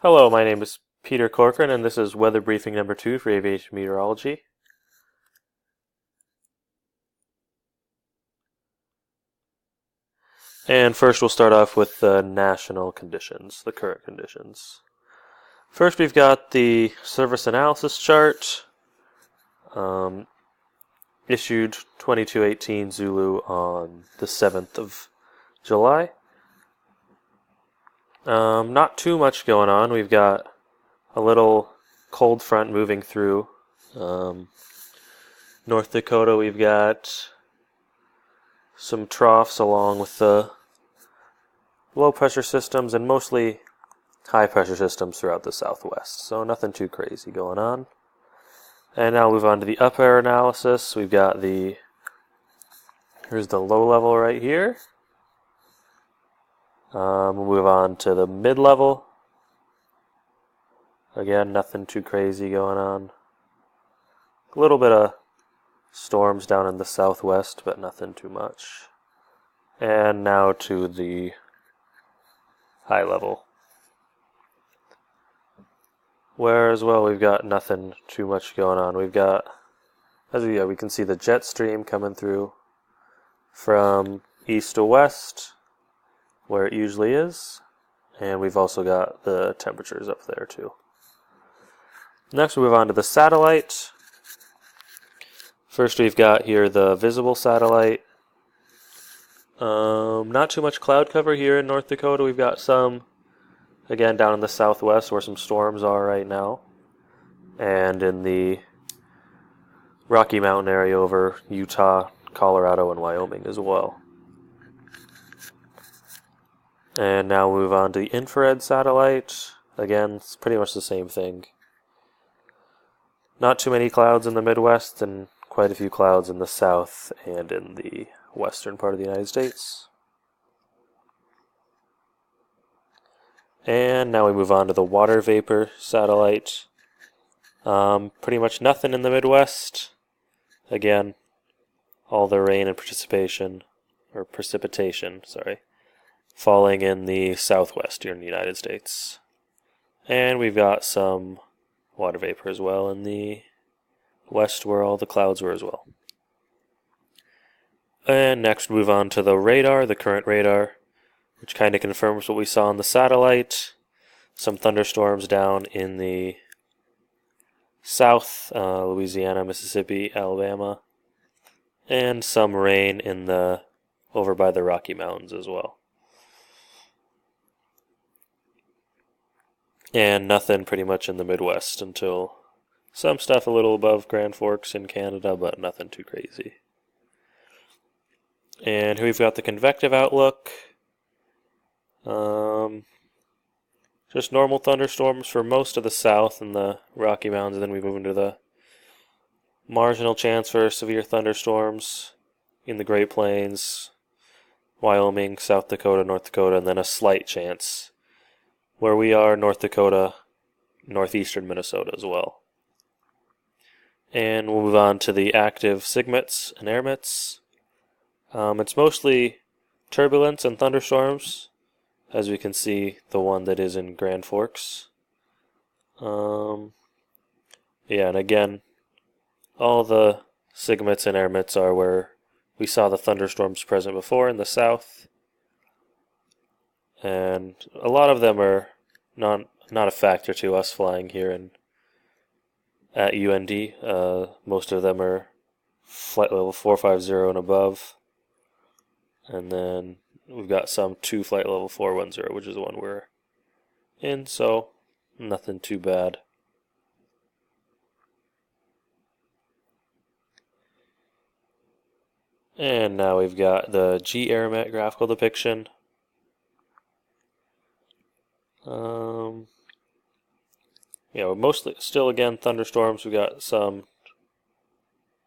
Hello, my name is Peter Corcoran, and this is weather briefing number 2 for aviation meteorology. And first, we'll start off with the national conditions, the current conditions. First, we've got the service analysis chart, issued 2218 Zulu on the 7th of July. Not too much going on. We've got a little cold front moving through North Dakota. We've got some troughs along with the low pressure systems and mostly high pressure systems throughout the southwest. So nothing too crazy going on. And now we'll move on to the up air analysis. We've got here's the low level right here. We'll move on to the mid level. Again, nothing too crazy going on. A little bit of storms down in the southwest, but nothing too much. And now to the high level. Whereas, well, we've got nothing too much going on. We've got, we can see the jet stream coming through from east to west, where it usually is. And we've also got the temperatures up there too. Next, we move on to the satellite. First, we've got here the visible satellite. Not too much cloud cover here in North Dakota. We've got some, again, down in the southwest where some storms are right now. And in the Rocky Mountain area over Utah, Colorado, and Wyoming as well. And now we move on to the infrared satellite. Again, it's pretty much the same thing. Not too many clouds in the Midwest and quite a few clouds in the south and in the western part of the United States. And now we move on to the water vapor satellite. Pretty much nothing in the Midwest. Again, all the rain and precipitation, falling in the southwest here in the United States. And we've got some water vapor as well in the west where all the clouds were as well. And next move on to the radar, the current radar, which kind of confirms what we saw on the satellite. Some thunderstorms down in the south, Louisiana, Mississippi, Alabama, and some rain over by the Rocky Mountains as well. And nothing pretty much in the Midwest until some stuff a little above Grand Forks in Canada, but nothing too crazy. And here we've got the convective outlook. Just normal thunderstorms for most of the south and the Rocky Mountains, and then we move into the marginal chance for severe thunderstorms in the Great Plains, Wyoming, South Dakota, North Dakota, and then a slight chance where we are, North Dakota, northeastern Minnesota as well. And we'll move on to the active SIGMETs and airmets. It's mostly turbulence and thunderstorms, as we can see the one that is in Grand Forks. And again, all the SIGMETs and airmets are where we saw the thunderstorms present before in the south. And a lot of them are not a factor to us flying here at UND. Most of them are flight level 450 and above. And then we've got some to flight level 410, which is the one we're in, so nothing too bad. And now we've got the G-Aeromet graphical depiction. We're mostly still again thunderstorms. We've got some,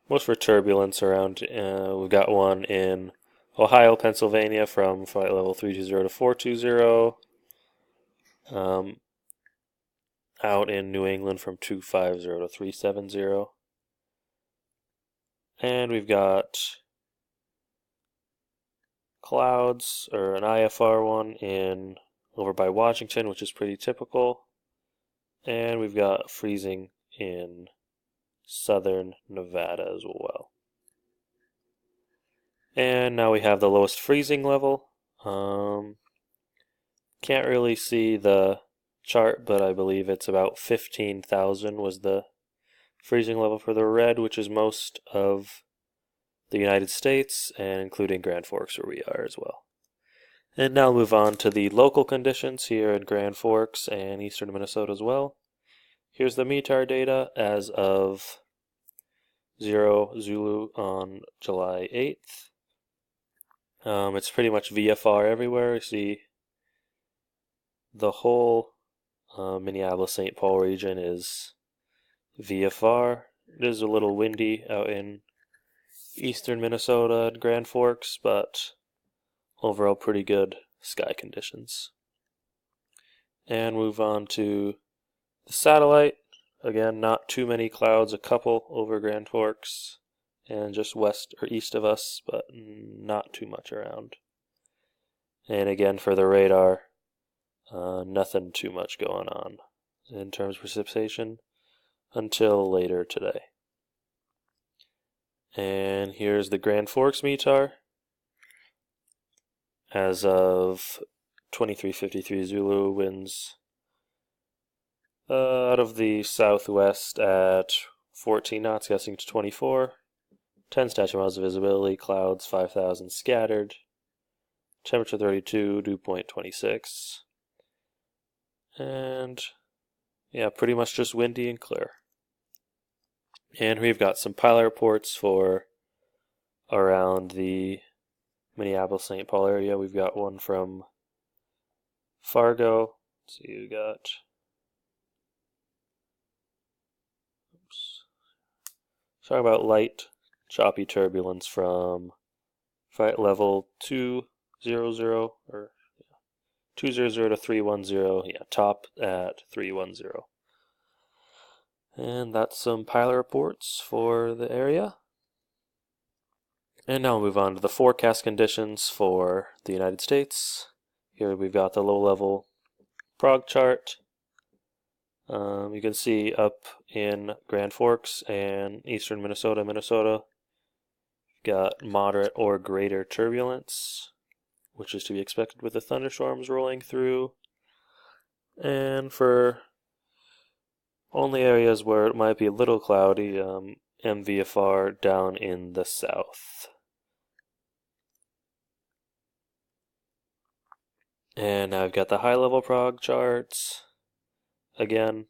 most for turbulence around. We've got one in Ohio, Pennsylvania from flight level 320 to 420. Out in New England from 250 to 370. And we've got clouds, or an IFR one over by Washington, which is pretty typical. And we've got freezing in southern Nevada as well. And now we have the lowest freezing level. Can't really see the chart, but I believe it's about 15,000 was the freezing level for the red, which is most of the United States, and including Grand Forks where we are as well. And now move on to the local conditions here in Grand Forks and eastern Minnesota as well. Here's the METAR data as of 0 Zulu on July 8th. It's pretty much VFR everywhere. You see the whole Minneapolis-St. Paul region is VFR. It is a little windy out in eastern Minnesota and Grand Forks, but overall pretty good sky conditions. And move on to the satellite. Again, not too many clouds, a couple over Grand Forks and just west or east of us, but not too much around. And again, for the radar, nothing too much going on in terms of precipitation until later today. And here's the Grand Forks METAR as of 23:53 Zulu. Winds out of the southwest at 14 knots, gusting to 24. 10 statute miles of visibility, clouds 5,000 scattered. Temperature 32, dew point 26. And yeah, pretty much just windy and clear. And we've got some pilot reports for around the Minneapolis-St. Paul area. We've got one from Fargo. Let's see, we got talking about light choppy turbulence from flight level 200 or 200 to 310. Yeah, top at 310. And that's some pilot reports for the area. And now we'll move on to the forecast conditions for the United States. Here we've got the low-level prog chart. You can see up in Grand Forks and eastern Minnesota, you've got moderate or greater turbulence, which is to be expected with the thunderstorms rolling through. And for only areas where it might be a little cloudy, MVFR down in the south. And now I've got the high-level prog charts. Again,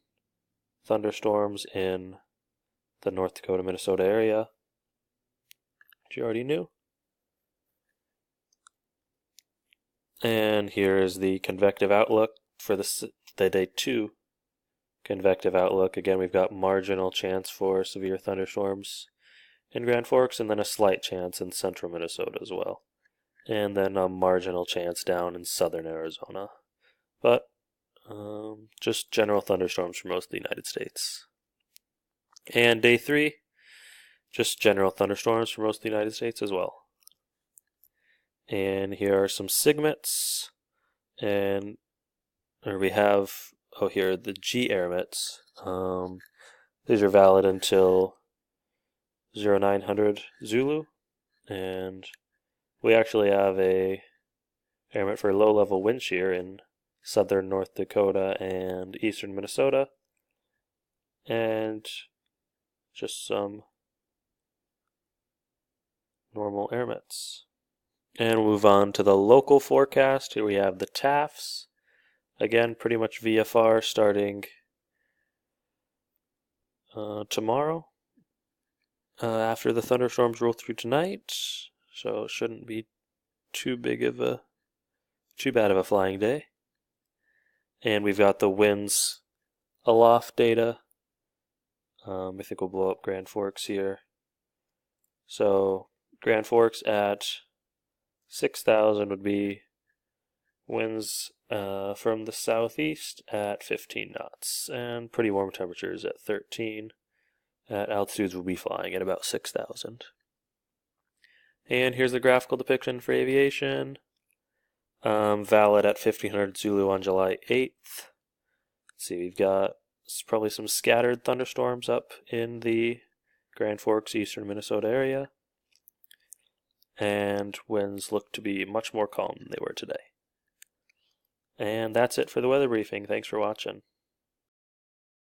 thunderstorms in the North Dakota, Minnesota area, which you already knew. And here is the convective outlook for the day 2 convective outlook. Again, we've got marginal chance for severe thunderstorms in Grand Forks, and then a slight chance in central Minnesota as well. And then a marginal chance down in southern Arizona. But just general thunderstorms for most of the United States. And day 3, just general thunderstorms for most of the United States as well. And here are some SIGMETs, and we have here the G airmets. These are valid until 0900 Zulu, and we actually have a airmet for low-level wind shear in southern North Dakota and eastern Minnesota, and just some normal airmets. And we'll move on to the local forecast. Here we have the TAFs. Again, pretty much VFR starting tomorrow after the thunderstorms roll through tonight, so it shouldn't be too bad of a flying day. And we've got the winds aloft data. I think we'll blow up Grand Forks here. So Grand Forks at 6,000 would be winds from the southeast at 15 knots, and pretty warm temperatures at 13. At altitudes, we'll be flying at about 6,000. And here's the graphical depiction for aviation. Valid at 1500 Zulu on July 8th. Let's see, we've got probably some scattered thunderstorms up in the Grand Forks, eastern Minnesota area. And winds look to be much more calm than they were today. And that's it for the weather briefing. Thanks for watching.